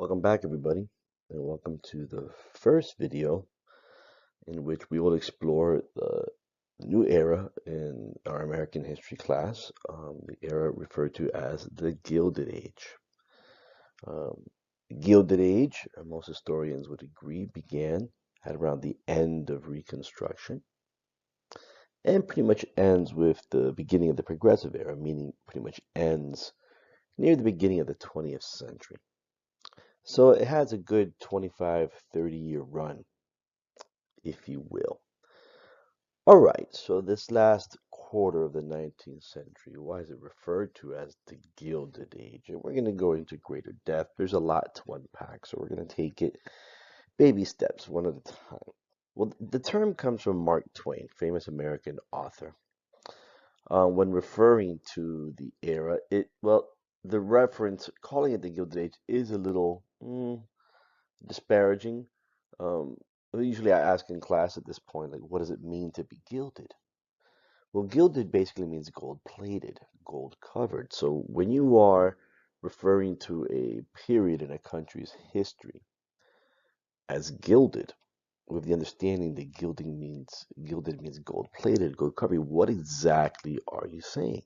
Welcome back, everybody, and welcome to the first video in which we will explore the new era in our American history class, the era referred to as the Gilded Age. Um, Gilded Age, most historians would agree, began at around the end of Reconstruction and pretty much ends with the beginning of the Progressive Era, meaning pretty much ends near the beginning of the 20th century. So it has a good 25, 30-year run, if you will. All right, so this last quarter of the 19th century, why is it referred to as the Gilded Age? And we're going to go into greater depth. There's a lot to unpack, so we're going to take it baby steps, one at a time. Well, the term comes from Mark Twain, famous American author. When referring to the era, the reference, calling it the Gilded Age, is a little disparaging. Um, Usually I ask in class at this point, like, what does it mean to be gilded? Well, gilded basically means gold plated, gold covered. So when you are referring to a period in a country's history as gilded, with the understanding that gilded means gold plated, gold covered, what exactly are you saying?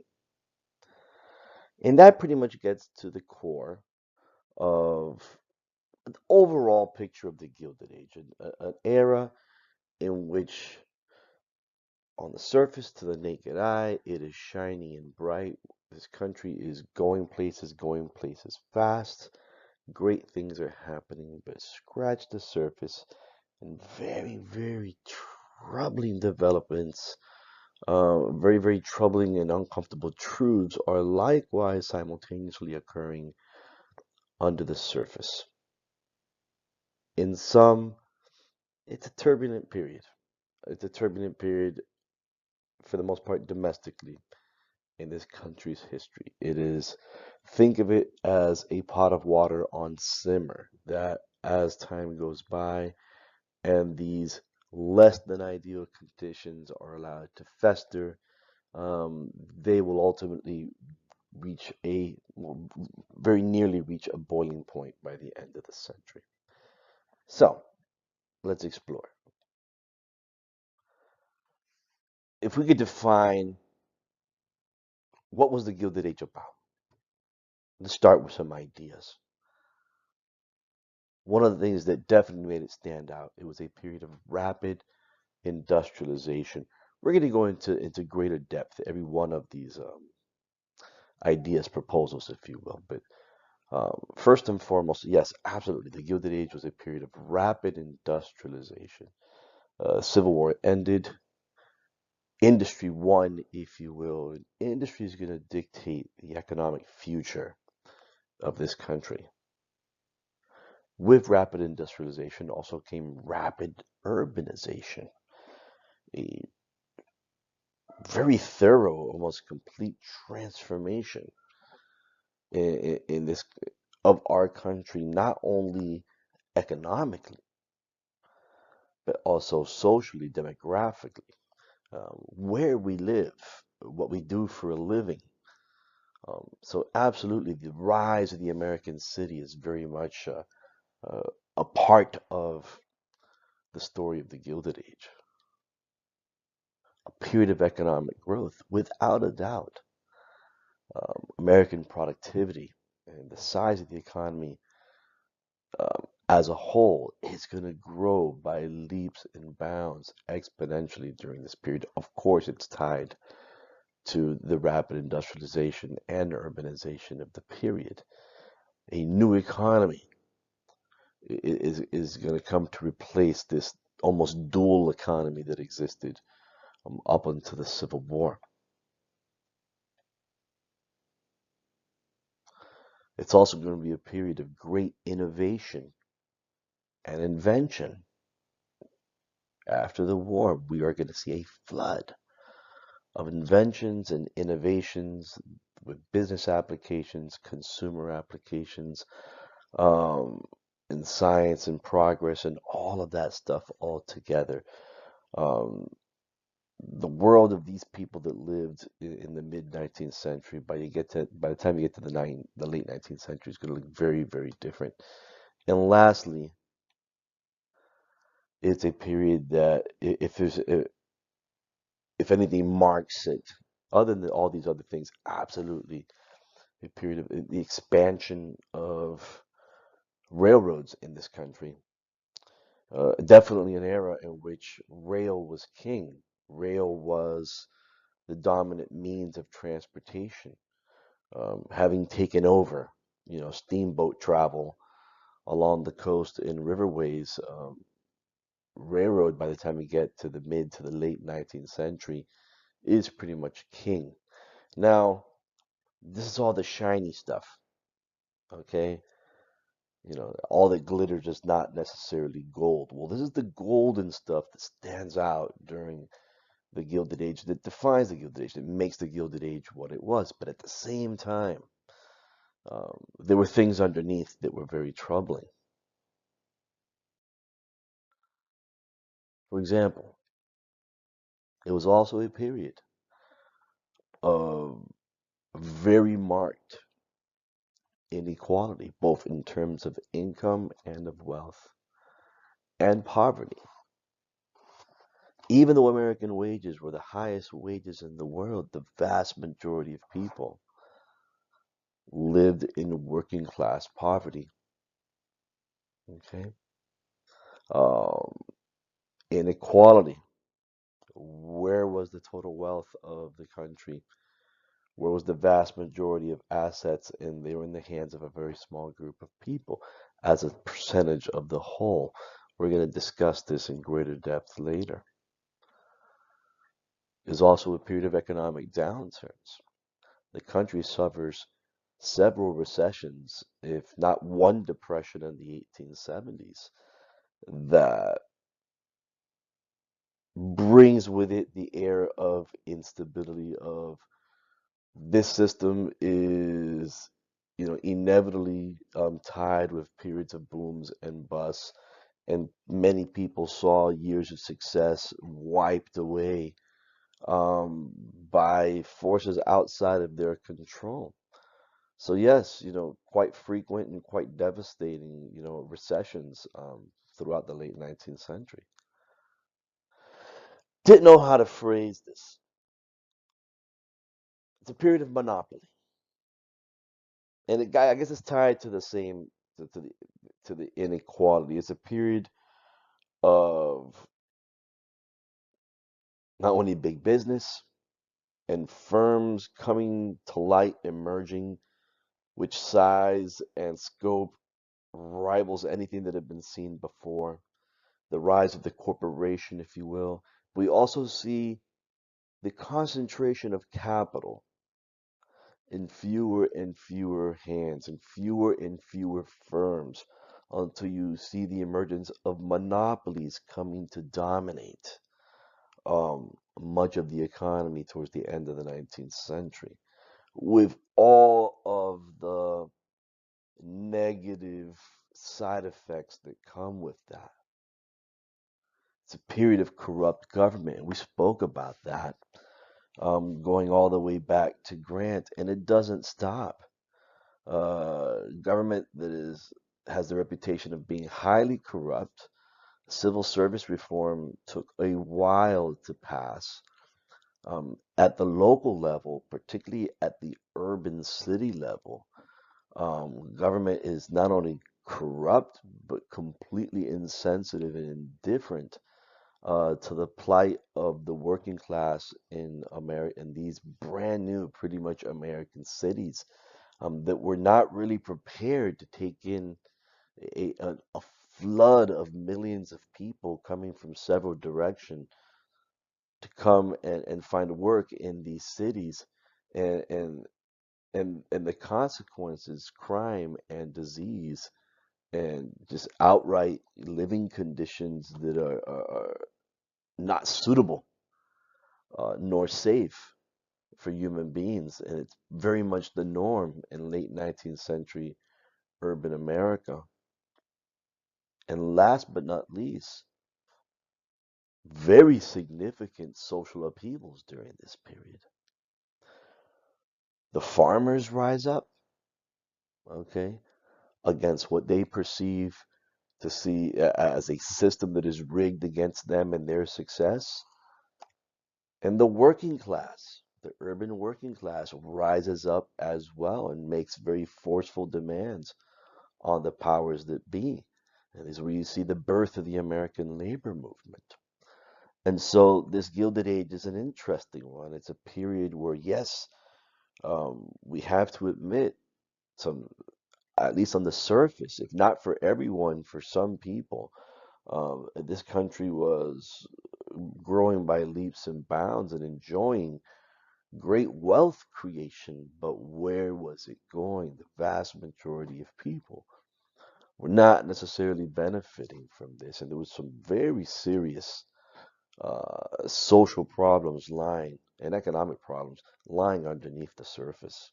And that pretty much gets to the core of an overall picture of the Gilded Age, an era in which on the surface, to the naked eye, it is shiny and bright. This country is going places fast. Great things are happening, but scratch the surface, and very, very troubling developments, very, very troubling and uncomfortable truths are likewise simultaneously occurring under the surface. In some, it's a turbulent period. It's a turbulent period for the most part domestically in this country's history. Think of it as a pot of water on simmer that as time goes by and these less than ideal conditions are allowed to fester, they will ultimately very nearly reach a boiling point by the end of the century. So let's explore. If we could define what was the Gilded Age about, let's start with some ideas. One of the things that definitely made it stand out, it was a period of rapid industrialization. We're going to go into greater depth every one of these ideas, proposals, if you will. But first and foremost, yes, absolutely, the Gilded Age was a period of rapid industrialization. Civil War ended, industry won, if you will. And industry is going to dictate the economic future of this country. With rapid industrialization also came rapid urbanization, a very thorough, almost complete transformation in this of our country, not only economically, but also socially, demographically, where we live, what we do for a living. So absolutely, the rise of the American city is very much a part of the story of the Gilded Age. A period of economic growth, without a doubt. American productivity and the size of the economy as a whole is going to grow by leaps and bounds exponentially during this period. Of course, it's tied to the rapid industrialization and urbanization of the period. A new economy is going to come to replace this almost dual economy that existed up until the Civil War. It's also going to be a period of great innovation and invention. After the war, we are going to see a flood of inventions and innovations with business applications, consumer applications, um, and science and progress and all of that stuff all together. Um, the world of these people that lived in the mid 19th century, by the time you get to the late 19th century, is going to look very, very different. And lastly, it's a period that if there's if anything marks it, other than all these other things, absolutely a period of the expansion of railroads in this country. Definitely an era in which rail was king. Rail was the dominant means of transportation, having taken over, steamboat travel along the coast in riverways. Railroad, by the time we get to the mid to the late 19th century, is pretty much king. Now, this is all the shiny stuff, okay? All that glitters is not necessarily gold. Well, this is the golden stuff that stands out during the Gilded Age, that defines the Gilded Age, that makes the Gilded Age what it was. But at the same time, there were things underneath that were very troubling. For example, it was also a period of very marked inequality, both in terms of income and of wealth and poverty. Even though American wages were the highest wages in the world, the vast majority of people lived in working class poverty. Okay. Um, Inequality. Where was the total wealth of the country? Where was the vast majority of assets? And they were in the hands of a very small group of people as a percentage of the whole. We're going to discuss this in greater depth later. There's also a period of economic downturns. The country suffers several recessions, if not one depression in the 1870s, that brings with it the air of instability of this system is, inevitably tied with periods of booms and busts, and many people saw years of success wiped away by forces outside of their control. So yes, quite frequent and quite devastating, recessions throughout the late 19th century. Didn't know how to phrase this. It's a period of monopoly, and I guess it's tied to the same to the inequality. It's a period of not only big business and firms coming to light, emerging, which size and scope rivals anything that had been seen before. The rise of the corporation, if you will. We also see the concentration of capital in fewer and fewer hands, and fewer firms, until you see the emergence of monopolies coming to dominate much of the economy towards the end of the 19th century, with all of the negative side effects that come with that. It's a period of corrupt government, and we spoke about that, going all the way back to Grant, and it doesn't stop. Government that has the reputation of being highly corrupt. Civil service reform took a while to pass. At the local level, particularly at the urban city level, government is not only corrupt but completely insensitive and indifferent to the plight of the working class in America, in these brand new, pretty much American cities, that were not really prepared to take in a flood of millions of people coming from several directions to come and find work in these cities, and and and the consequences, crime and disease, and just outright living conditions that are not suitable nor safe for human beings. And it's very much the norm in late 19th century urban America. And last but not least, very significant social upheavals during this period. The farmers rise up, okay? against what they perceive to see as a system that is rigged against them and their success. And the working class, the urban working class, rises up as well and makes very forceful demands on the powers that be. And this is where you see the birth of the American labor movement. And so this Gilded Age is an interesting one. It's a period where, yes, we have to admit some, at least on the surface, if not for everyone, for some people, this country was growing by leaps and bounds and enjoying great wealth creation. But where was it going? The vast majority of people were not necessarily benefiting from this. And there was some very serious social problems lying and economic problems lying underneath the surface.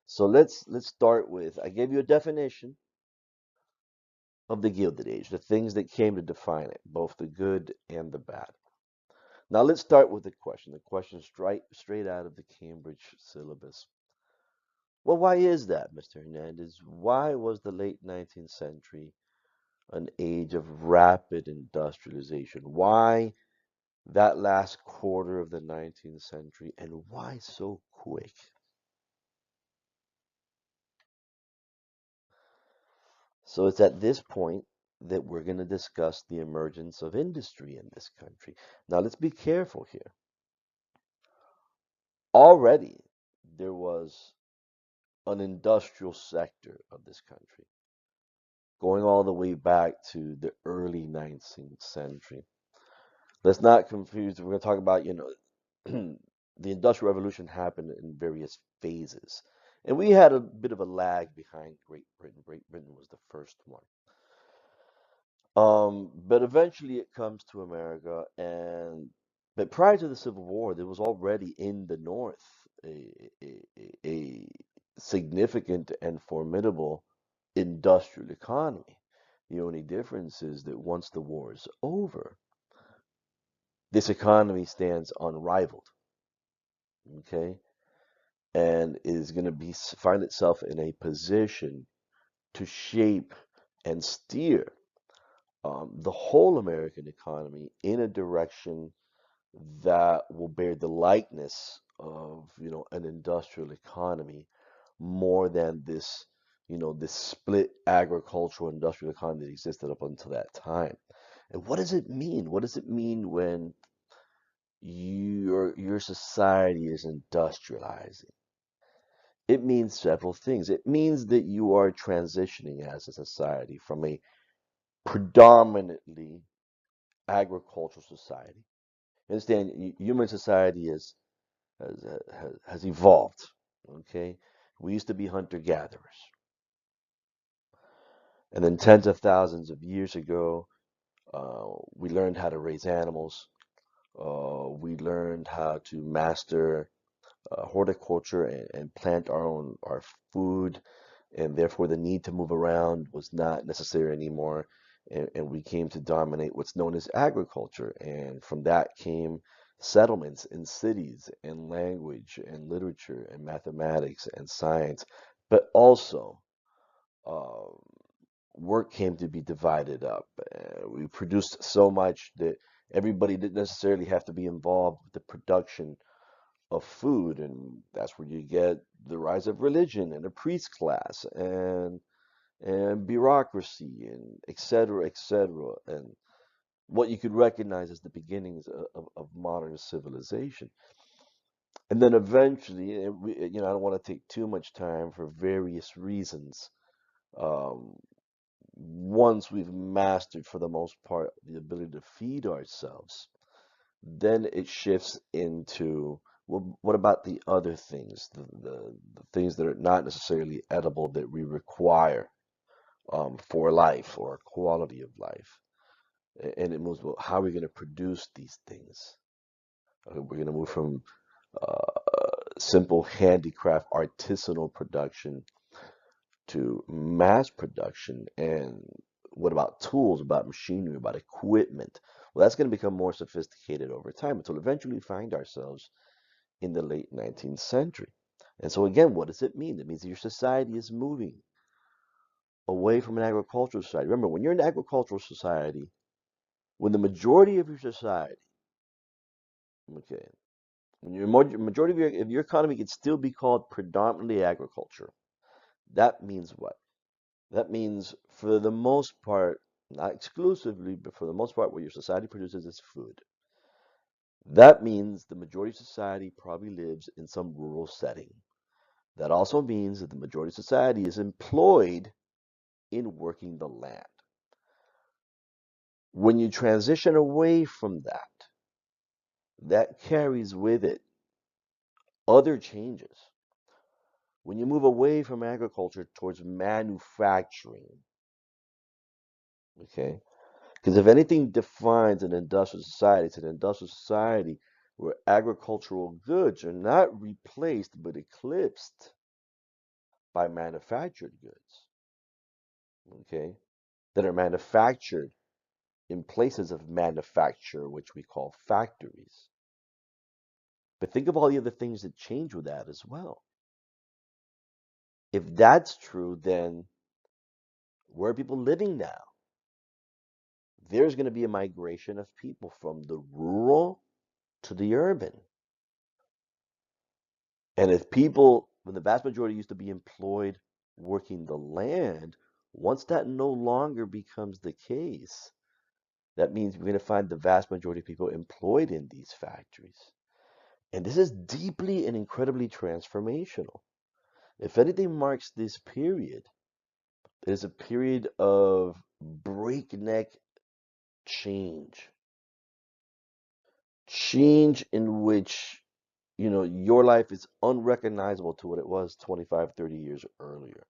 So let's start with, I gave you a definition of the Gilded Age, the things that came to define it, both the good and the bad. Now let's start with the question straight out of the Cambridge syllabus. Well, why is that, Mr. Hernandez? Why was the late 19th century an age of rapid industrialization? Why that last quarter of the 19th century, and why so quick? So it's at this point that we're going to discuss the emergence of industry in this country. Now, let's be careful here. Already, there was an industrial sector of this country going all the way back to the early 19th century. Let's not confuse, we're going to talk about, the Industrial Revolution happened in various phases. And we had a bit of a lag behind Great Britain. Great Britain was the first one. But eventually it comes to America, and but prior to the Civil War, there was already in the North a significant and formidable industrial economy. The only difference is that once the war is over, this economy stands unrivaled, okay, and is going to be find itself in a position to shape and steer the whole American economy in a direction that will bear the likeness of, an industrial economy more than this split agricultural industrial economy that existed up until that time. And what does it mean? What does it mean when your society is industrializing? It means several things. It means that you are transitioning as a society from a predominantly agricultural society. Understand, human society has evolved. Okay, we used to be hunter gatherers, and then tens of thousands of years ago, we learned how to raise animals. We learned how to master horticulture and plant our food, and therefore the need to move around was not necessary anymore. And we came to dominate what's known as agriculture. And from that came settlements and cities and language and literature and mathematics and science. But also, uh, work came to be divided up. We produced so much that everybody didn't necessarily have to be involved with the production of food, and that's where you get the rise of religion and a priest class and bureaucracy and et cetera, and what you could recognize as the beginnings of modern civilization. And then eventually, I don't want to take too much time for various reasons. Um, Once we've mastered, for the most part, the ability to feed ourselves, then it shifts into, well, what about the other things, the things that are not necessarily edible that we require for life or quality of life? And it moves, well, how are we going to produce these things? We're going to move from simple handicraft, artisanal production to mass production. And what about tools, about machinery, about equipment? Well, that's going to become more sophisticated over time until eventually we find ourselves in the late 19th century. And so again, what does it mean? It means that your society is moving away from an agricultural society. Remember, when you're in an agricultural society, when the majority of your society, okay, when your majority of your economy can still be called predominantly agriculture, that means what? That means for the most part, not exclusively, but for the most part, what your society produces is food. That means the majority of society probably lives in some rural setting. That also means that the majority of society is employed in working the land. When you transition away from that, that carries with it other changes. When you move away from agriculture towards manufacturing, okay? Because if anything defines an industrial society, it's an industrial society where agricultural goods are not replaced but eclipsed by manufactured goods, okay? That are manufactured in places of manufacture, which we call factories. But think of all the other things that change with that as well. If that's true, then where are people living now? There's going to be a migration of people from the rural to the urban. And if people, when the vast majority used to be employed working the land, once that no longer becomes the case, that means we're going to find the vast majority of people employed in these factories. And this is deeply and incredibly transformational. If anything marks this period, it is a period of breakneck change. Change in which, your life is unrecognizable to what it was 25, 30 years earlier.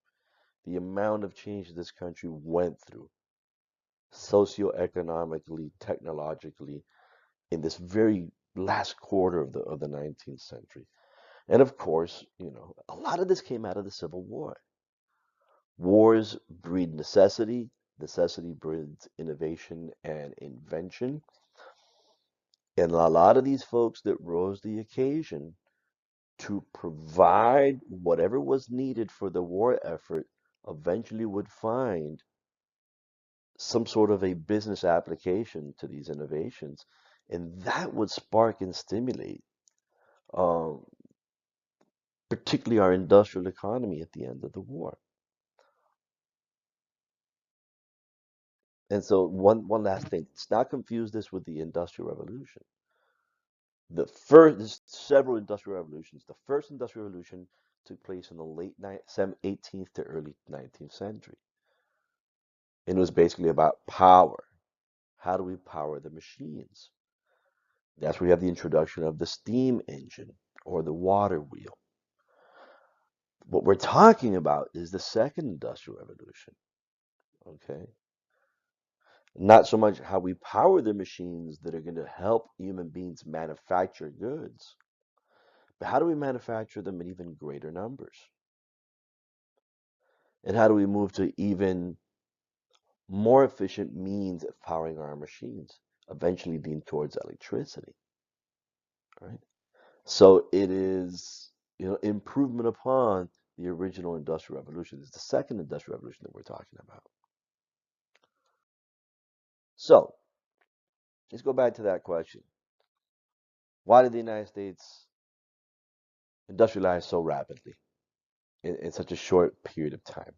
The amount of change this country went through, socioeconomically, technologically, in this very last quarter of the 19th century. And of course, a lot of this came out of the Civil War. Wars breed necessity, necessity breeds innovation and invention. And a lot of these folks that rose the occasion to provide whatever was needed for the war effort eventually would find some sort of a business application to these innovations. And that would spark and stimulate, um, particularly our industrial economy at the end of the war. And so one last thing, let's not confuse this with the Industrial Revolution. There's several industrial revolutions. The first industrial revolution took place in the late 18th to early 19th century. And it was basically about power. How do we power the machines? That's where you have the introduction of the steam engine or the water wheel. What we're talking about is the second industrial revolution, okay? Not so much how we power the machines that are going to help human beings manufacture goods, but how do we manufacture them in even greater numbers? And how do we move to even more efficient means of powering our machines, eventually leading towards electricity, right? So it is, improvement upon the original industrial revolution. It's the second industrial revolution that we're talking about. So let's go back to that question. Why did the United States industrialize so rapidly in such a short period of time?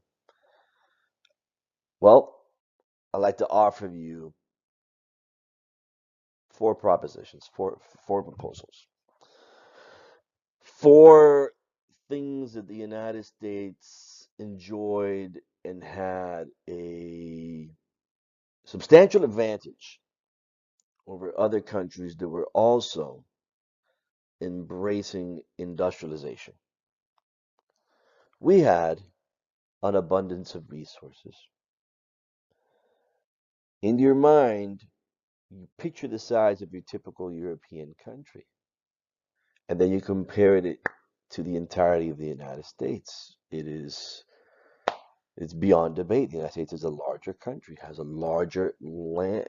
Well, I'd like to offer you four propositions, four proposals. Four things that the United States enjoyed and had a substantial advantage over other countries that were also embracing industrialization. We had an abundance of resources. In your mind, you picture the size of your typical European country, and then you compare it to the entirety of the United States. It's beyond debate. The United States is a larger country, has a larger larger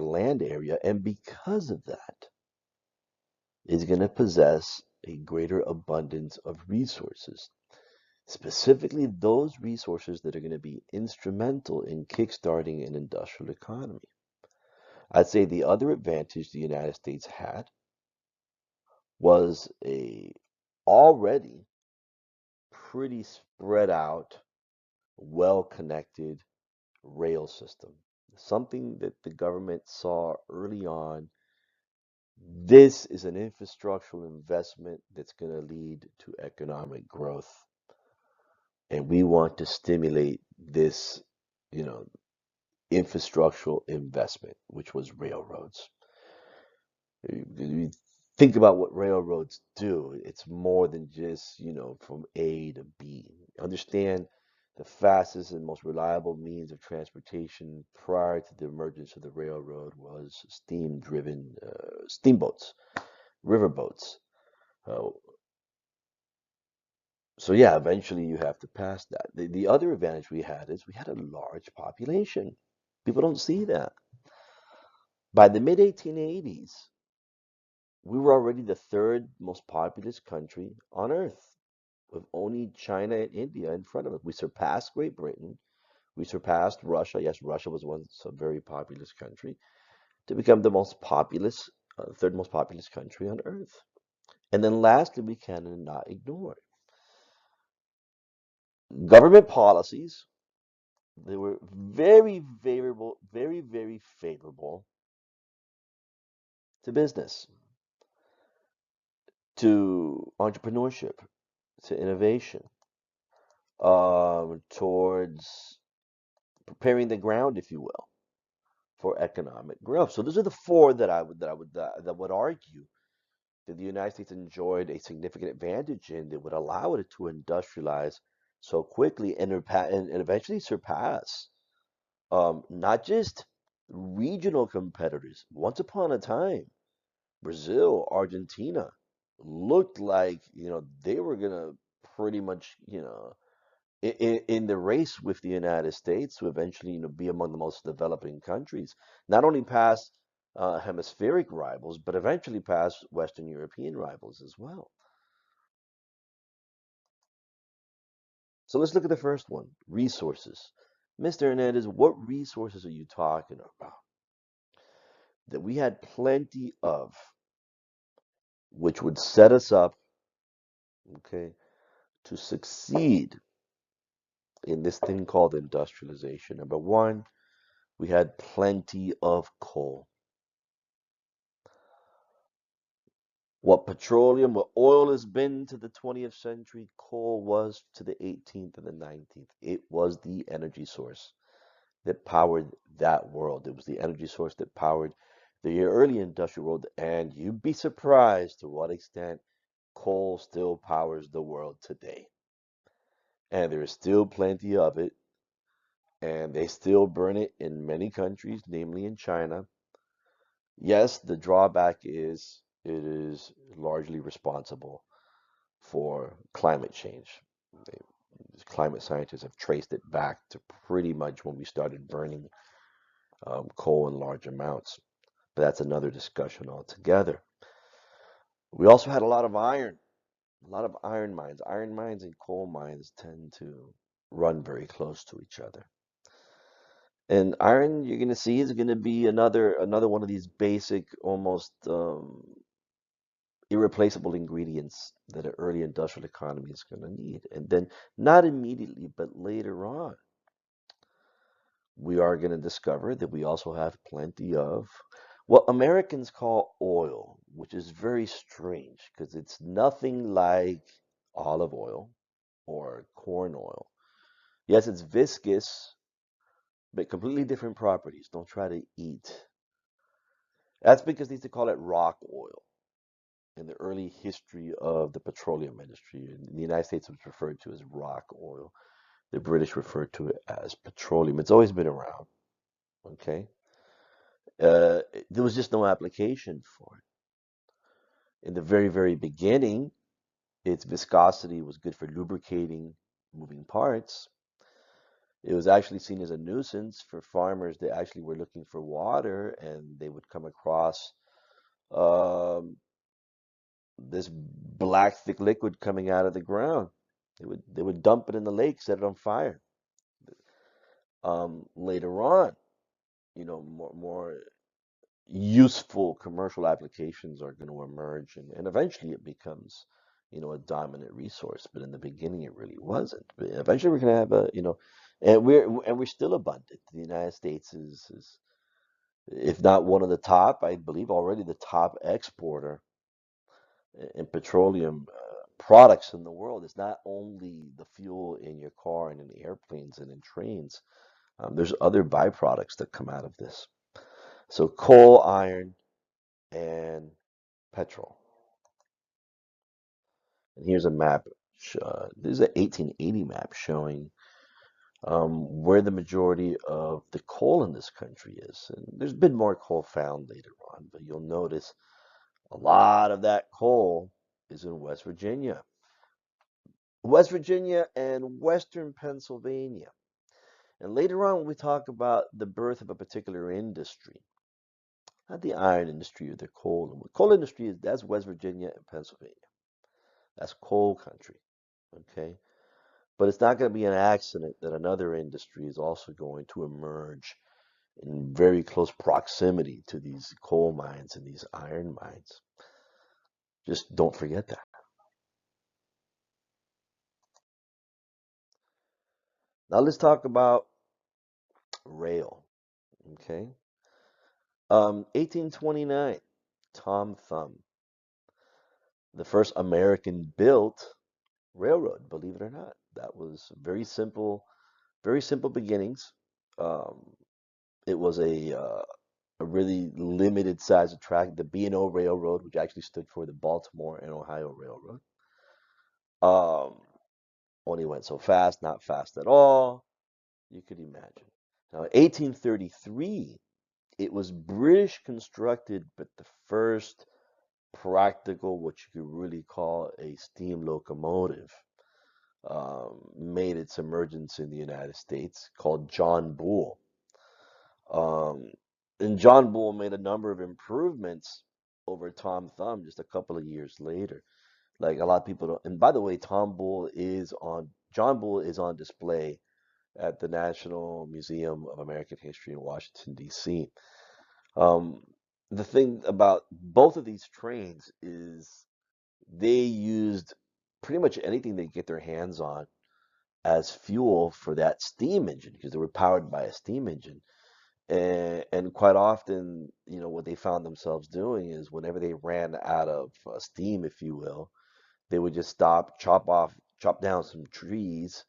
land area, and because of that, is going to possess a greater abundance of resources, specifically those resources that are going to be instrumental in kickstarting an industrial economy. I'd say the other advantage the United States had was a already pretty spread out, well connected rail system. Something that the government saw early on. This is an infrastructural investment that's going to lead to economic growth. And we want to stimulate this, you know, infrastructural investment, which was railroads. You think about what railroads do. It's more than just, from A to B. Understand the fastest and most reliable means of transportation prior to the emergence of the railroad was steam-driven steamboats, riverboats. Uh, so yeah, eventually you have to pass that. The other advantage we had is we had a large population. People don't see that. By the mid 1880s, we were already the third most populous country on earth, with only China and India in front of us. We surpassed Great Britain. We surpassed Russia. Yes, Russia was once a very populous country to become the most populous, third most populous country on earth. And then lastly, we cannot ignore government policies. They were very favorable, very, very favorable to business, to entrepreneurship, to innovation, towards preparing the ground, if you will, for economic growth. So those are the four that would argue that the United States enjoyed a significant advantage in that would allow it to industrialize so quickly and eventually surpass not just regional competitors. Once upon a time, Brazil, Argentina looked like, they were gonna pretty much, in the race with the United States to eventually, be among the most developing countries, not only past hemispheric rivals, but eventually past Western European rivals as well. So let's look at the first one, resources. Mr. Hernandez, what resources are you talking about? That we had plenty of, which would set us up, okay, to succeed in this thing called industrialization. Number one, we had plenty of coal. What oil has been to the 20th century, coal was to the 18th and the 19th. It was the energy source that powered that world. It was the energy source that powered the early industrial world. And you'd be surprised to what extent coal still powers the world today. And there is still plenty of it. And they still burn it in many countries, namely in China. Yes, the drawback is it is largely responsible for climate change. They, Climate scientists have traced it back to pretty much when we started burning coal in large amounts. But that's another discussion altogether. We also had a lot of iron, a lot of iron mines. Iron mines and coal mines tend to run very close to each other. And iron, you're going to see, is going to be another one of these basic, almost irreplaceable ingredients that an early industrial economy is going to need. And then, not immediately, but later on, we are going to discover that we also have plenty of what Americans call oil, which is very strange because it's nothing like olive oil or corn oil. Yes, it's viscous, but completely different properties. Don't try to eat. That's because they used to call it rock oil in the early history of the petroleum industry. In the United States, it was referred to as rock oil. The British referred to it as petroleum. It's always been around, okay? There was just no application for it. In the very, very beginning, its viscosity was good for lubricating moving parts. It was actually seen as a nuisance for farmers that actually were looking for water and they would come across um, this black thick liquid coming out of the ground. They would dump it in the lake, set it on fire. Later on, more useful commercial applications are going to emerge, and eventually it becomes, a dominant resource. But in the beginning, it really wasn't. But eventually, we're going to have and we're still abundant. The United States is, if not one of the top, I believe already the top exporter in petroleum products in the world. It's not only the fuel in your car and in airplanes and in trains. There's other byproducts that come out of this. So coal, iron, and petrol. And here's a map. This is an 1880 map showing where the majority of the coal in this country is. And there's been more coal found later on, but you'll notice a lot of that coal is in West Virginia. West Virginia and Western Pennsylvania. And later on, when we talk about the birth of a particular industry, not the iron industry or the coal industry that's West Virginia and Pennsylvania. That's coal country. Okay. But it's not going to be an accident that another industry is also going to emerge in very close proximity to these coal mines and these iron mines. Just don't forget that. Now let's talk about rail. Okay. 1829, Tom Thumb, the first American built railroad, believe it or not. That was very simple beginnings. Um, it was a really limited size of track, the B&O Railroad, which actually stood for the Baltimore and Ohio Railroad. Um, Only went so fast, not fast at all. You could imagine. Now, 1833, it was British constructed, but the first practical, what you could really call a steam locomotive, made its emergence in the United States, called John Bull. Um, and John Bull made a number of improvements over Tom Thumb just a couple of years later. Like a lot of people don't. And by the way, John Bull is on display at the National Museum of American History in Washington, D.C. Um, the thing about both of these trains is they used pretty much anything they get their hands on as fuel for that steam engine because they were powered by a steam engine. And quite often, what they found themselves doing is whenever they ran out of steam, if you will, they would just stop, chop down some trees,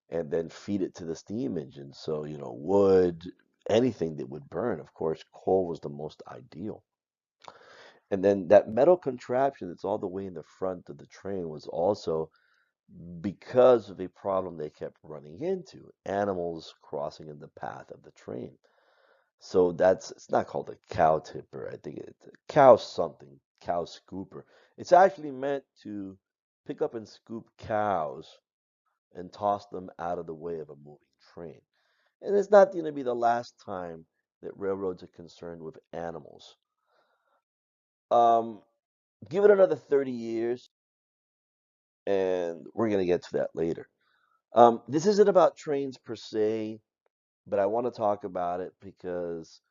and then feed it to the steam engine. So, wood, anything that would burn. Of course, coal was the most ideal. And then that metal contraption that's all the way in the front of the train was also because of a problem they kept running into, animals crossing in the path of the train. So it's not called a cow tipper. I think it's a cow something, cow scooper. It's actually meant to pick up and scoop cows and toss them out of the way of a moving train. And it's not going to be the last time that railroads are concerned with animals. Um, Give it another 30 years, and we're going to get to that later. This isn't about trains per se, but I want to talk about it because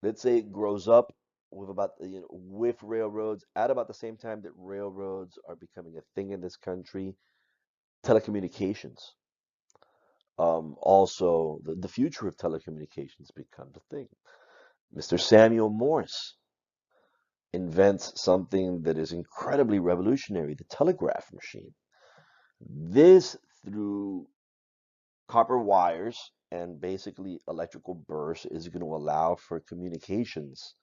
let's say it grows up with railroads at about the same time that railroads are becoming a thing in this country. Telecommunications, also the future of telecommunications becomes a thing. Mr. Samuel Morse invents something that is incredibly revolutionary, the telegraph machine. This, through copper wires and basically electrical bursts, is going to allow for communications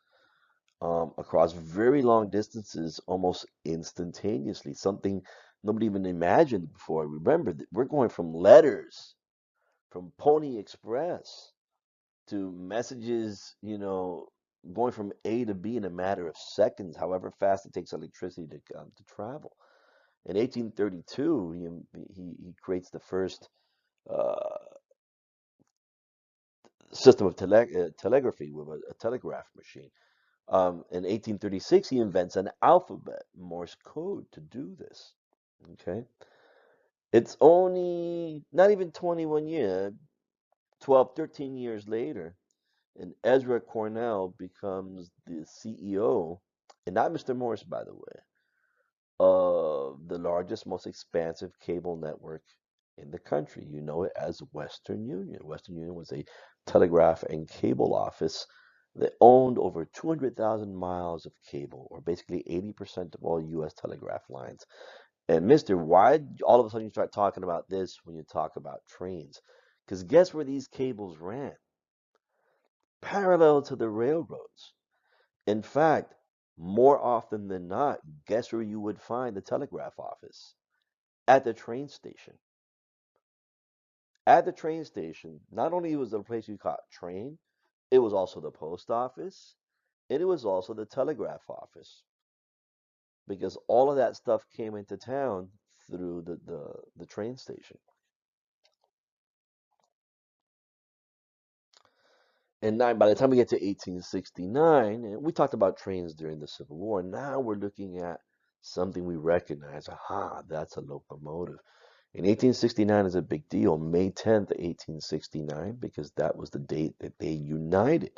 across very long distances almost instantaneously, something nobody even imagined before. Remember, we're going from letters, from Pony Express, to messages, going from A to B in a matter of seconds, however fast it takes electricity to travel. In 1832, he creates the first uh, system of telegraphy with a telegraph machine. In 1836, he invents an alphabet, Morse code, to do this. Okay, it's only not even 21 years, 12, 13 years later, and Ezra Cornell becomes the CEO, and not Mr. Morse, by the way, of the largest, most expansive cable network in the country. You know it as Western Union. Western Union was a telegraph and cable office that owned over 200,000 miles of cable, or basically 80% of all U.S. telegraph lines. And Mister, why all of a sudden you start talking about this when you talk about trains? Because guess where these cables ran? Parallel to the railroads. In fact, more often than not, guess where you would find the telegraph office? At the train station. At the train station, not only was the place you caught train, it was also the post office, and it was also the telegraph office, because all of that stuff came into town through the train station. And now, by the time we get to 1869, and we talked about trains during the Civil War, now we're looking at something we recognize. Aha, that's a locomotive. And 1869 is a big deal, May 10th, 1869, because that was the date that they united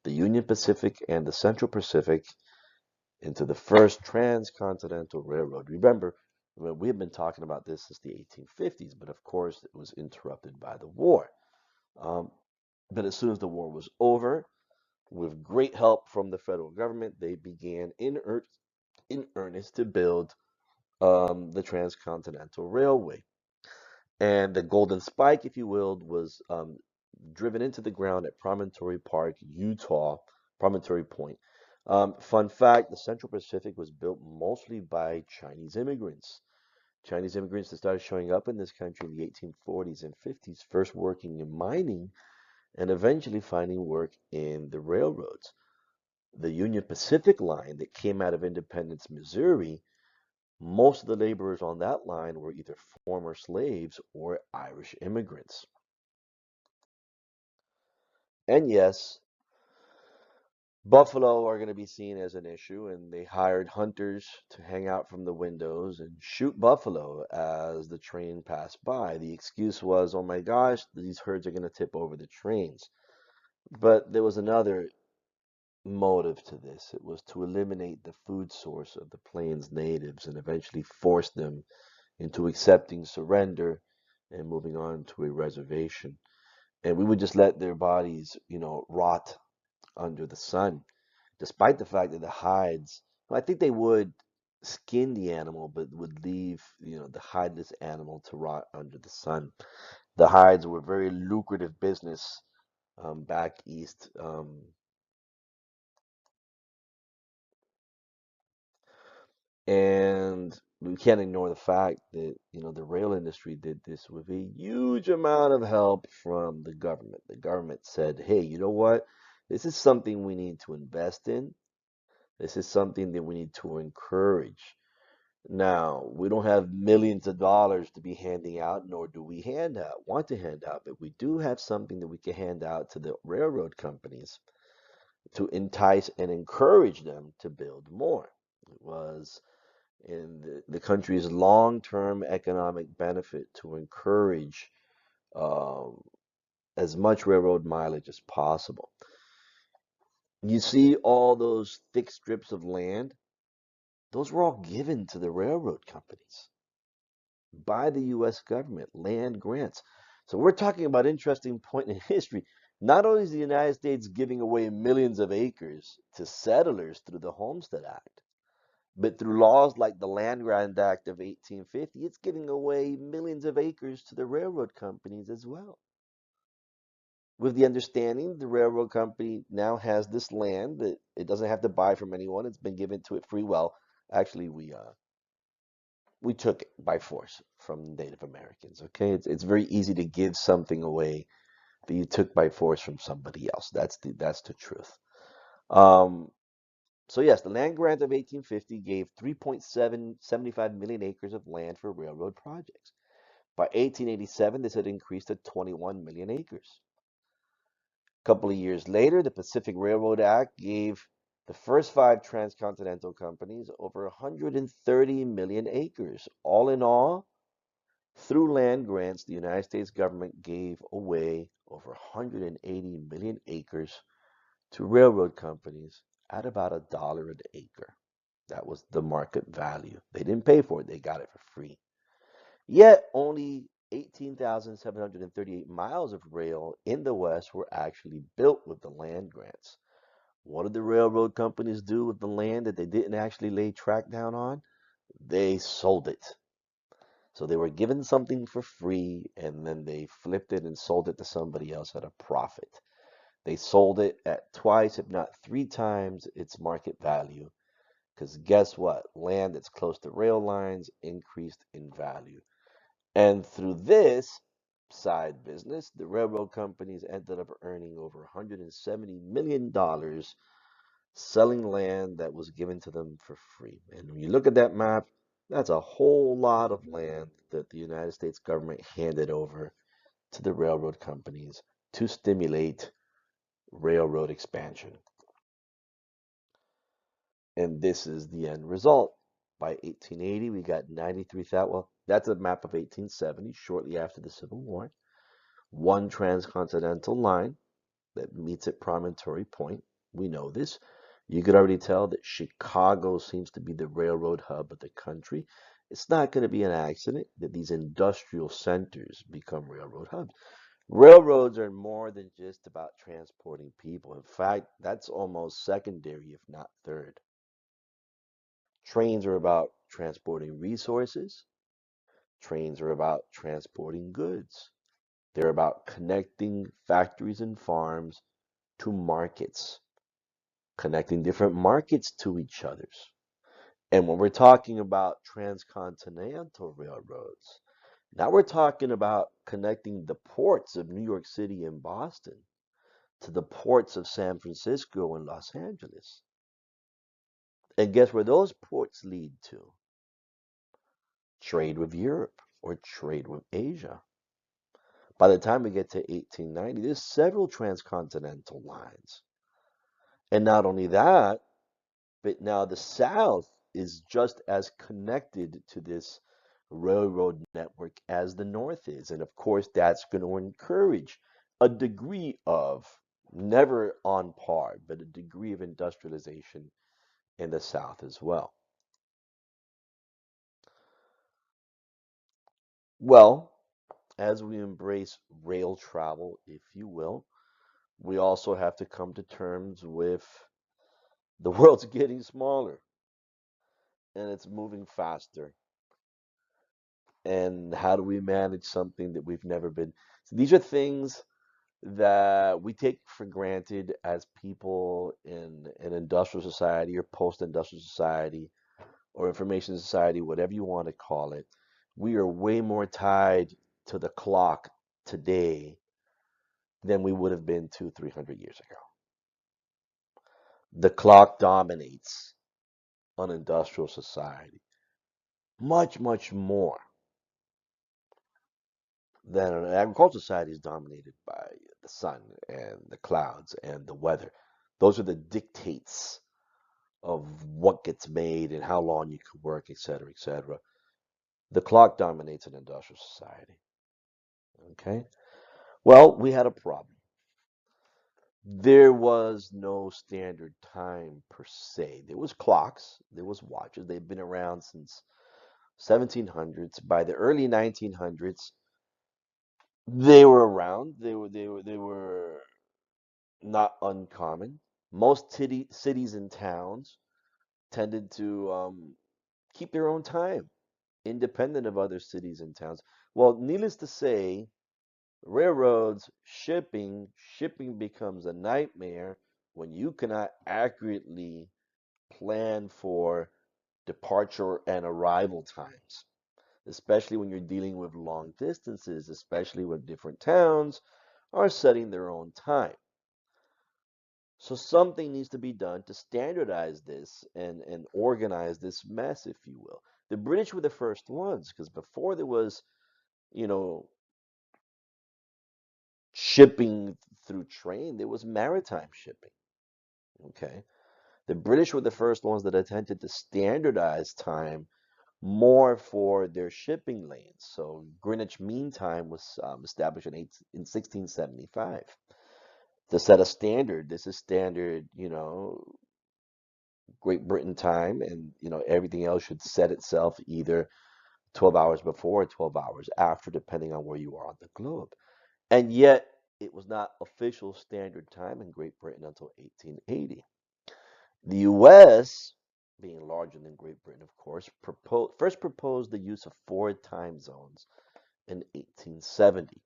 the Union Pacific and the Central Pacific into the first transcontinental railroad. Remember, we have been talking about this since the 1850s, but of course it was interrupted by the war. Um, but as soon as the war was over, with great help from the federal government, they began in earnest to build the transcontinental railway. And the golden spike, if you will, was driven into the ground at Promontory Park, Utah, Promontory Point. Fun fact, the Central Pacific was built mostly by Chinese immigrants. Chinese immigrants that started showing up in this country in the 1840s and 50s, first working in mining and eventually finding work in the railroads. The Union Pacific line that came out of Independence, Missouri, most of the laborers on that line were either former slaves or Irish immigrants. And yes, buffalo are going to be seen as an issue, and they hired hunters to hang out from the windows and shoot buffalo as the train passed by. The excuse was, oh my gosh, these herds are going to tip over the trains. But there was another motive to this. It was to eliminate the food source of the plains natives and eventually force them into accepting surrender and moving on to a reservation. And we would just let their bodies, rot under the sun, despite the fact that the hides, well, I think they would skin the animal, but would leave, the hideless animal to rot under the sun. The hides were very lucrative business back east. And we can't ignore the fact that, the rail industry did this with a huge amount of help from the government. The government said, hey, you know what? This is something we need to invest in. This is something that we need to encourage. Now, we don't have millions of dollars to be handing out, nor do we want to hand out, but we do have something that we can hand out to the railroad companies to entice and encourage them to build more. It was in the country's long-term economic benefit to encourage um, as much railroad mileage as possible. You see all those thick strips of land, those were all given to the railroad companies by the U.S. government, land grants. So we're talking about an interesting point in history. Not only is the United States giving away millions of acres to settlers through the Homestead Act, but through laws like the Land Grant Act of 1850, it's giving away millions of acres to the railroad companies as well. With the understanding the railroad company now has this land that it doesn't have to buy from anyone. It's been given to it free. Well, actually, we took it by force from Native Americans. Okay, it's very easy to give something away that you took by force from somebody else. That's the truth. Um, So yes, the land grant of 1850 gave 3.775 million acres of land for railroad projects. By 1887, this had increased to 21 million acres. A couple of years later, the Pacific Railroad Act gave The first five transcontinental companies, over 130 million acres. All in all, through land grants, the United States government gave away over 180 million acres to railroad companies at about $1 an acre. That was the market value. They didn't pay for it, they got it for free. Yet only 18,738 miles of rail in the West were actually built with the land grants. What did the railroad companies do with the land that they didn't actually lay track down on? They sold it. So they were given something for free and then they flipped it and sold it to somebody else at a profit. They sold it at twice, if not three times, its market value. Because guess what? Land that's close to rail lines increased in value. And through this side business, the railroad companies ended up earning over $170 million selling land that was given to them for free. And when you look at that map, that's a whole lot of land that the United States government handed over to the railroad companies to stimulate railroad expansion. And this is the end result. By 1880, we got 93,000. Well, that's a map of 1870, shortly after the Civil War. One transcontinental line that meets at Promontory Point. We know this. You could already tell that Chicago seems to be the railroad hub of the country. It's not going to be an accident that these industrial centers become railroad hubs. Railroads are more than just about transporting people. In fact, that's almost secondary, if not third. Trains are about transporting resources. Trains are about transporting goods. They're about connecting factories and farms to markets, connecting different markets to each other's. And when we're talking about transcontinental railroads, now we're talking about connecting the ports of New York City and Boston to the ports of San Francisco and Los Angeles. And guess where those ports lead to? Trade with Europe or trade with Asia. By the time we get to 1890, there's several transcontinental lines. And not only that, but now the South is just as connected to this railroad network as the North is. And of course, that's going to encourage a degree of, never on par, but a degree of industrialization in the South as well. Well, as we embrace rail travel, if you will, we also have to come to terms with the world's getting smaller and it's moving faster. And how do we manage something that we've never been? So these are things that we take for granted as people in an industrial society or post-industrial society or information society, whatever you want to call it. We are way more tied to the clock today than we would have been 300 years ago. The clock dominates on industrial society much, much more than an agricultural society is dominated by the sun and the clouds and the weather. Those are the dictates of what gets made and how long you can work, et cetera, et cetera. The clock dominates an industrial society. Okay? Well, we had a problem. There was no standard time per se. There was clocks, there was watches. They've been around since 1700s. By the early 1900s, they were around. They were not uncommon. Most cities and towns tended to keep their own time, independent of other cities and towns. Well, needless to say, railroads, shipping becomes a nightmare when you cannot accurately plan for departure and arrival times, especially when you're dealing with long distances, especially when different towns are setting their own time. So something needs to be done to standardize this and organize this mess, if you will. The British were the first ones because before there was, you know, shipping through train, there was maritime shipping. Okay. The British were the first ones that attempted to standardize time more for their shipping lanes. So Greenwich Mean Time was established in 1675 to set a standard. This is standard, Great Britain time, and everything else should set itself either 12 hours before or 12 hours after, depending on where you are on the globe. And yet, it was not official standard time in Great Britain until 1880. The US, being larger than Great Britain, of course, first proposed the use of four time zones in 1870.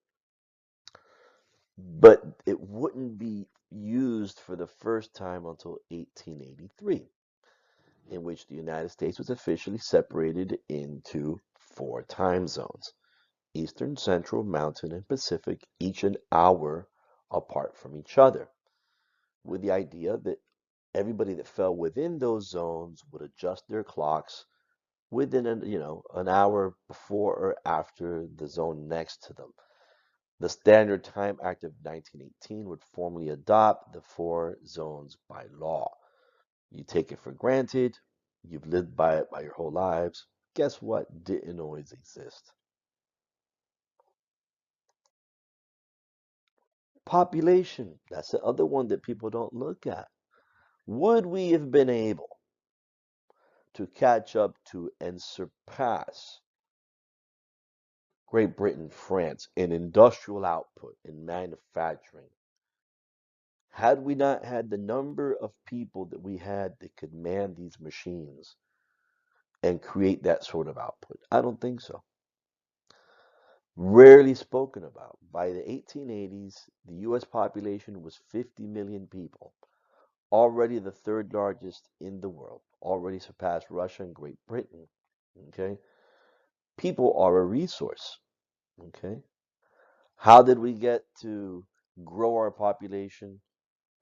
But it wouldn't be used for the first time until 1883, in which the United States was officially separated into four time zones: Eastern, Central, Mountain, and Pacific, each an hour apart from each other, with the idea that everybody that fell within those zones would adjust their clocks within an hour before or after the zone next to them. The Standard Time Act of 1918 would formally adopt the four zones by law. You take it for granted, you've lived by it by your whole lives. Guess what? Didn't always exist. Population, that's the other one that people don't look at. Would we have been able to catch up to and surpass Great Britain, France in industrial output, in manufacturing, had we not had the number of people that we had that could man these machines and create that sort of output? I don't think so. Rarely spoken about. By the 1880s, the US population was 50 million people, already the third largest in the world, already surpassed Russia and Great Britain. Okay? People are a resource. Okay? How did we get to grow our population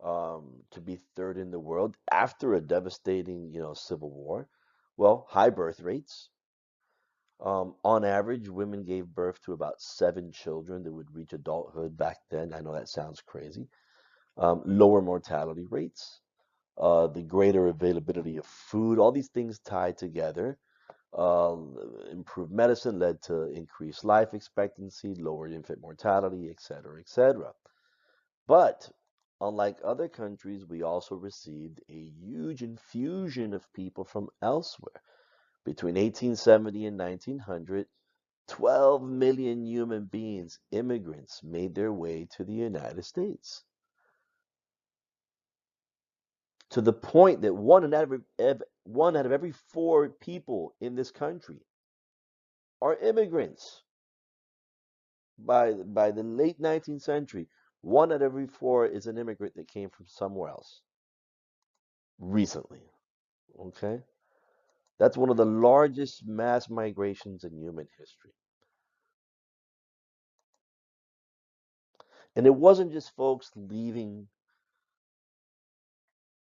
to be third in the world after a devastating, civil war? Well, high birth rates. On average, women gave birth to about 7 children that would reach adulthood back then. I know that sounds crazy. Lower mortality rates, the greater availability of food, all these things tied together. Improved medicine led to increased life expectancy, lower infant mortality, etc., etc. But unlike other countries, we also received a huge infusion of people from elsewhere. Between 1870 and 1900, 12 million human beings, immigrants, made their way to the United States. To the point that one out of every four people in this country are immigrants. By the late 19th century, one out of every four is an immigrant that came from somewhere else recently. Okay? That's one of the largest mass migrations in human history. And it wasn't just folks leaving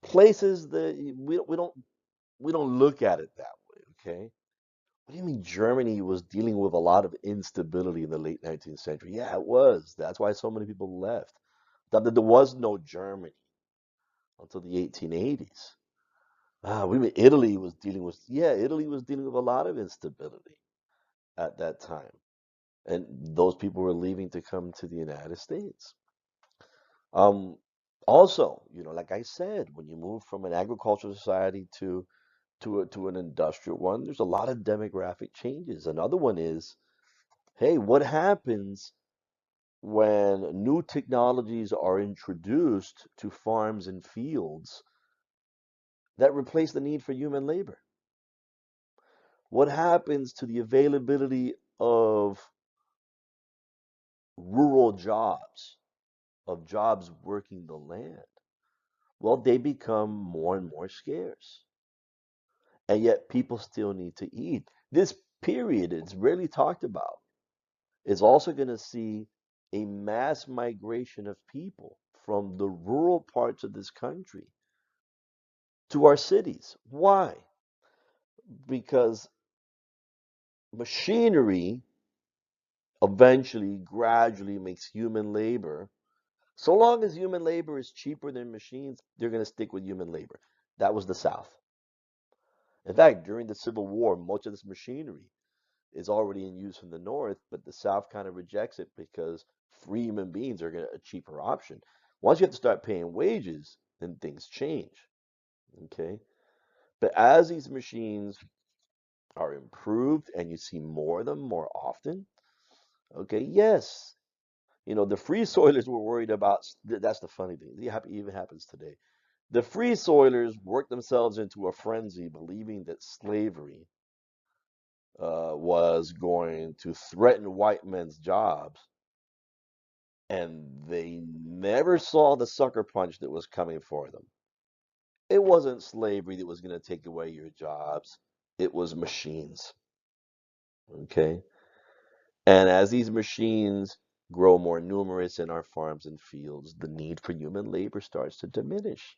places that we don't look at it that way, okay? What do you mean Germany was dealing with a lot of instability in the late 19th century? Yeah, it was. That's why so many people left. That there was no Germany until the 1880s. Italy was dealing with a lot of instability at that time. And those people were leaving to come to the United States. Um, Also, like I said, when you move from an agricultural society to an industrial one, there's a lot of demographic changes. Another one is, hey, what happens when new technologies are introduced to farms and fields that replace the need for human labor? What happens to the availability of rural jobs, of jobs working the land? Well, they become more and more scarce. And yet people still need to eat. This period, it's rarely talked about, is also going to see a mass migration of people from the rural parts of this country to our cities. Why? Because machinery eventually, gradually makes human labor. So long as human labor is cheaper than machines, they're going to stick with human labor. That was the South. In fact, during the Civil War, much of this machinery is already in use from the North, but the South kind of rejects it because free human beings are a cheaper option. Once you have to start paying wages, then things change. Okay. But as these machines are improved and you see more of them more often, okay, yes, the free soilers were worried about. That's the funny thing. It even happens today. The free soilers worked themselves into a frenzy, believing that slavery was going to threaten white men's jobs, and they never saw the sucker punch that was coming for them. It wasn't slavery that was going to take away your jobs. It was machines. Okay. And as these machines grow more numerous in our farms and fields, the need for human labor starts to diminish.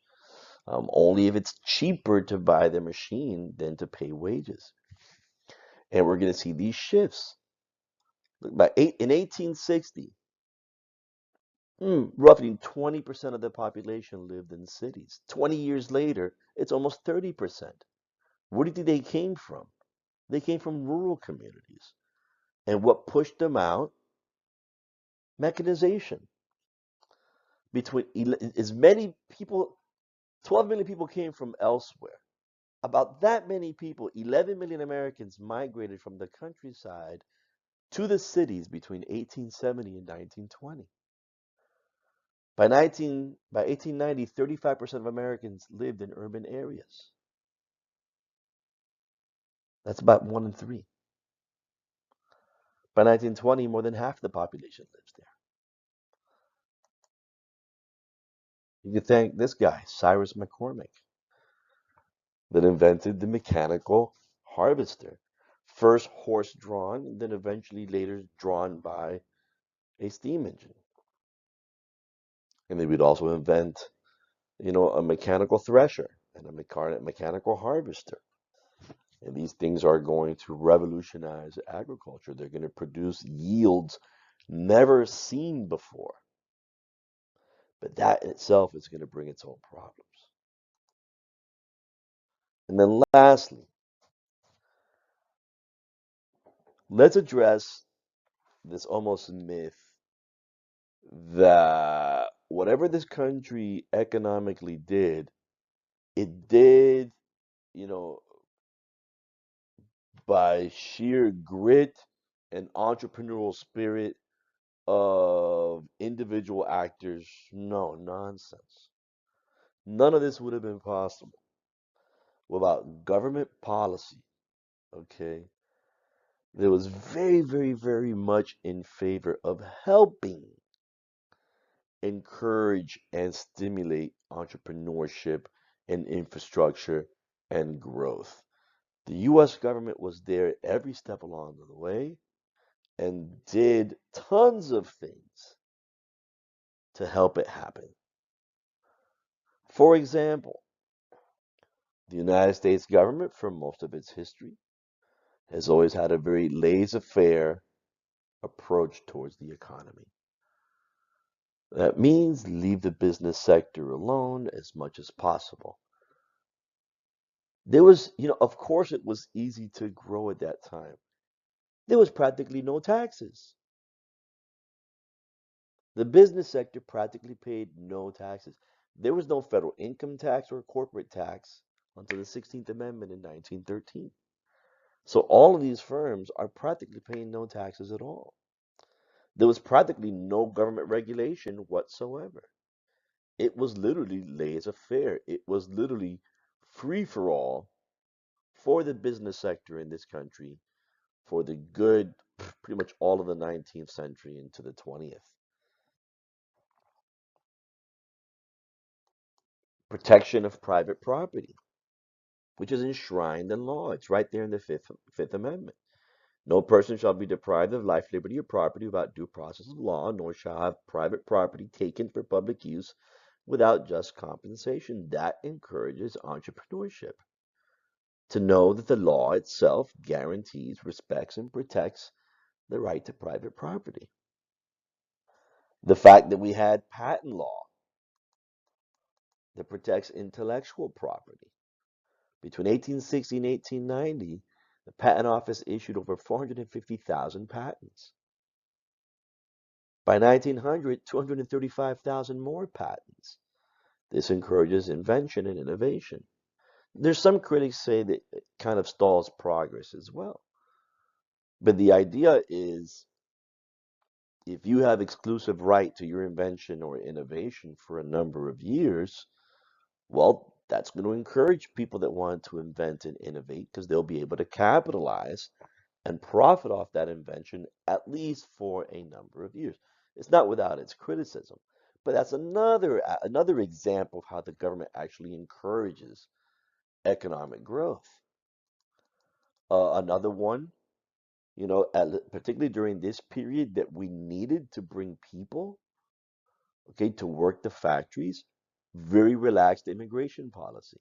Only if it's cheaper to buy the machine than to pay wages. And we're going to see these shifts. Look, in 1860, roughly 20% of the population lived in cities. 20 years later, it's almost 30%. Where do you think they came from? They came from rural communities. And what pushed them out? Mechanization. As many people, 12 million people came from elsewhere. About that many people, 11 million Americans migrated from the countryside to the cities between 1870 and 1920. By 1890, 35% of Americans lived in urban areas. That's about 1 in 3. By 1920, more than half the population lives there. You can thank this guy, Cyrus McCormick, that invented the mechanical harvester. First horse drawn, then eventually later drawn by a steam engine. And they would also invent, a mechanical thresher and a mechanical harvester. And these things are going to revolutionize agriculture. They're going to produce yields never seen before. But that in itself is going to bring its own problems. And then lastly, let's address this almost myth that whatever this country economically did, it did, you know, by sheer grit and entrepreneurial spirit of individual actors. No, nonsense. None of this would have been possible without government policy, okay? That was very, very, very much in favor of helping encourage and stimulate entrepreneurship and infrastructure and growth. The US government was there every step along the way and did tons of things to help it happen. For example, the United States government, for most of its history, has always had a very laissez-faire approach towards the economy. That means leave the business sector alone as much as possible. There was, of course, it was easy to grow at that time. There was practically no taxes. The business sector practically paid no taxes. There was no federal income tax or corporate tax until the 16th Amendment in 1913. So all of these firms are practically paying no taxes at all. There was practically no government regulation whatsoever. It was literally laissez-faire. It was literally free for all for the business sector in this country for the good, pretty much all of the 19th century into the 20th. Protection of private property, which is enshrined in law. It's right there in the Fifth Amendment. No person shall be deprived of life, liberty, or property without due process of law, nor shall have private property taken for public use without just compensation. That encourages entrepreneurship. To know that the law itself guarantees, respects, and protects the right to private property. The fact that we had patent law, that protects intellectual property. Between 1860 and 1890, the Patent Office issued over 450,000 patents. By 1900, 235,000 more patents. This encourages invention and innovation. There's some critics say that it kind of stalls progress as well. But the idea is if you have exclusive right to your invention or innovation for a number of years, well, that's going to encourage people that want to invent and innovate because they'll be able to capitalize and profit off that invention at least for a number of years. It's not without its criticism, but that's another example of how the government actually encourages economic growth. Another one, particularly during this period that we needed to bring people, okay, to work the factories, very relaxed immigration policy.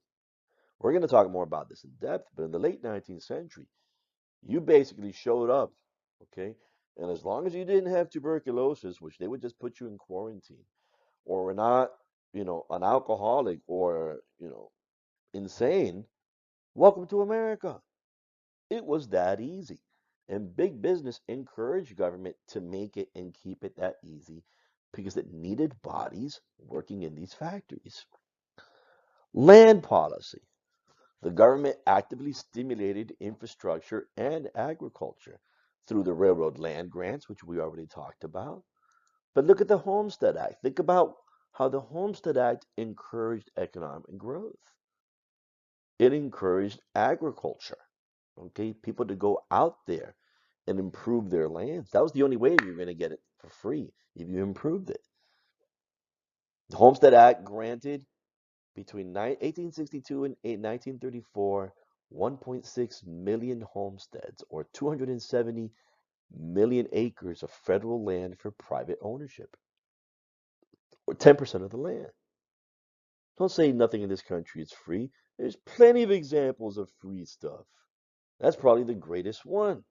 We're going to talk more about this in depth, but in the late 19th century, you basically showed up, okay, and as long as you didn't have tuberculosis, which they would just put you in quarantine, or were not, an alcoholic or, insane, welcome to America. It was that easy. And big business encouraged government to make it and keep it that easy because it needed bodies working in these factories. Land policy. The government actively stimulated infrastructure and agriculture through the railroad land grants, which we already talked about. But look at the Homestead Act. Think about how the Homestead Act encouraged economic growth. It encouraged agriculture, okay? People to go out there and improve their lands. That was the only way you're going to get it for free if you improved it. The Homestead Act granted between 1862 and 1934 1.6 million homesteads, or 270 million acres of federal land for private ownership, or 10% of the land. Don't say nothing in this country is free. There's plenty of examples of free stuff. That's probably the greatest one.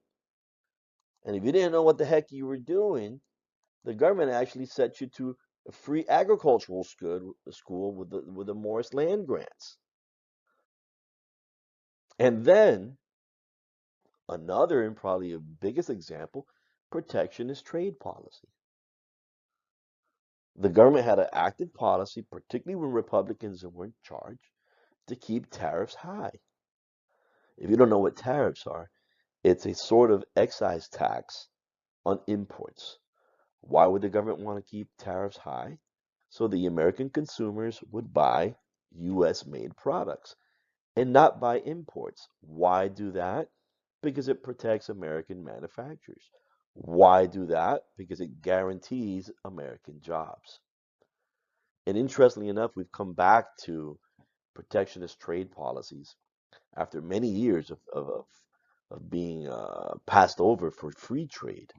And if you didn't know what the heck you were doing, the government actually set you to a free agricultural school with the Morris land grants. And then another and probably the biggest example, protectionist trade policy. The government had an active policy, particularly when Republicans were in charge, to keep tariffs high. If you don't know what tariffs are, it's a sort of excise tax on imports. Why would the government want to keep tariffs high? So the American consumers would buy US made products and not buy imports. Why do that? Because it protects American manufacturers. Why do that? Because it guarantees American jobs. And interestingly enough, we've come back to protectionist trade policies after many years of being passed over for free trade.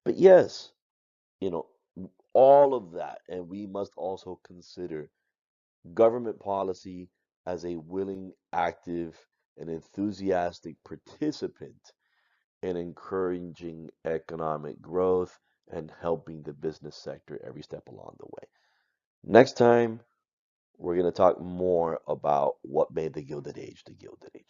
But yes, you know, all of that, and we must also consider government policy as a willing, active, and enthusiastic participant in encouraging economic growth and helping the business sector every step along the way. Next time, we're going to talk more about what made the Gilded Age the Gilded Age.